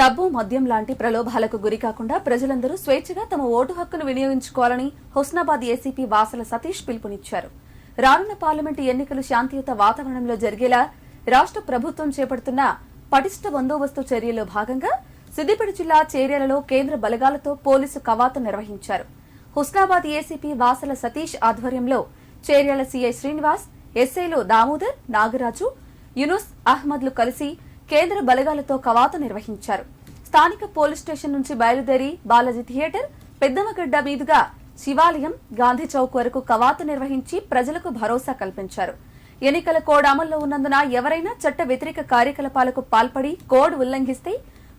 డబ్బు మద్యం లాంటి ప్రలోభాలకు గురికాకుండా ప్రజలందరూ స్వేచ్ఛగా తమ ఓటు హక్కును వినియోగించుకోవాలని హుస్నాబాద్ ఏసీపీ వాసల సతీష్ పిలుపునిచ్చారు. రానున్న పార్లమెంటు ఎన్నికలు శాంతియుత వాతావరణంలో జరిగేలా రాష్ట్ర ప్రభుత్వం చేపడుతున్న పటిష్ట బందోబస్తు చర్యల్లో భాగంగా సిద్దిపేట జిల్లా చేర్యాలలో కేంద్ర బలగాలతో పోలీసు కవాతు నిర్వహించారు. హుస్నాబాద్ ఏసీపీ వాసల సతీష్ ఆధ్వర్యంలో చేర్యాల సీఐ శ్రీనివాస్, ఎస్ఐలు దామోదర్, నాగరాజు, యూనుస్ అహ్మద్లు కలిసి కేంద్ర బలగాలతో కవాతు నిర్వహించారు. స్థానిక పోలీస్ స్టేషన్ నుంచి బయలుదేరి బాలాజీ థియేటర్, పెద్దమగడ్డ మీదుగా శివాలయం, గాంధీ చౌక్ వరకు కవాతు నిర్వహించి ప్రజలకు భరోసా కల్పించారు. ఎన్నికల కోడ్ అమల్లో ఉన్నందున ఎవరైనా చట్ట వ్యతిరేక కార్యకలాపాలకు పాల్పడి కోడ్ ఉల్లంఘిస్తే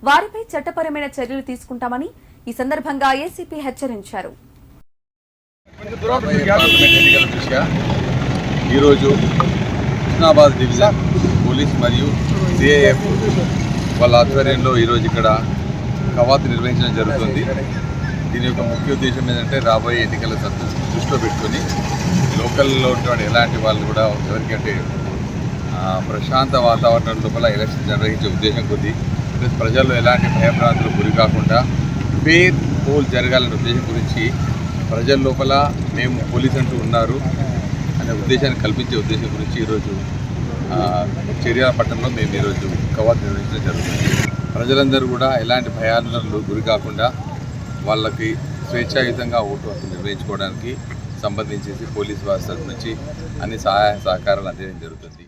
వారిపై చట్టపరమైన చర్యలు తీసుకుంటామని ఈ సందర్భంగా ఏసీపీ హెచ్చరించారు. హుస్నాబాద్ డివిజన్ పోలీస్ మరియు సిఐఎఫ్ వాళ్ళ ఆధ్వర్యంలో ఈరోజు ఇక్కడ కవాతు నిర్వహించడం జరుగుతుంది. దీని యొక్క ముఖ్య ఉద్దేశం ఏంటంటే రాబోయే ఎన్నికల దృష్టిలో పెట్టుకొని లోకల్లో ఉన్నటువంటి ఎలాంటి వాళ్ళు కూడా ఎవరికంటే ప్రశాంత వాతావరణం లోపల ఎలక్షన్ నిర్వహించే ఉద్దేశం కొద్దీ ప్లస్ ప్రజల్లో ఎలాంటి భయభ్రాంతులకు గురి కాకుండా ఫెయిర్ పోల్ జరగాలనే ఉద్దేశం గురించి ప్రజల లోపల మేము పోలీసు అంటూ ఉన్నారు అనే ఉద్దేశాన్ని కల్పించే ఉద్దేశం గురించి ఈరోజు చేర్యాల పట్టణంలో మేము ఈరోజు కవాతు నిర్వహించడం జరుగుతుంది. ప్రజలందరూ కూడా ఎలాంటి భయాందోళనలు గురి కాకుండా వాళ్ళకి స్వేచ్ఛాయుతంగా ఓటు హక్కు నిర్వహించుకోవడానికి సంబంధించి పోలీసు వారి తరఫు నుంచి అన్ని సహాయ సహకారాలు అందించడం జరుగుతుంది.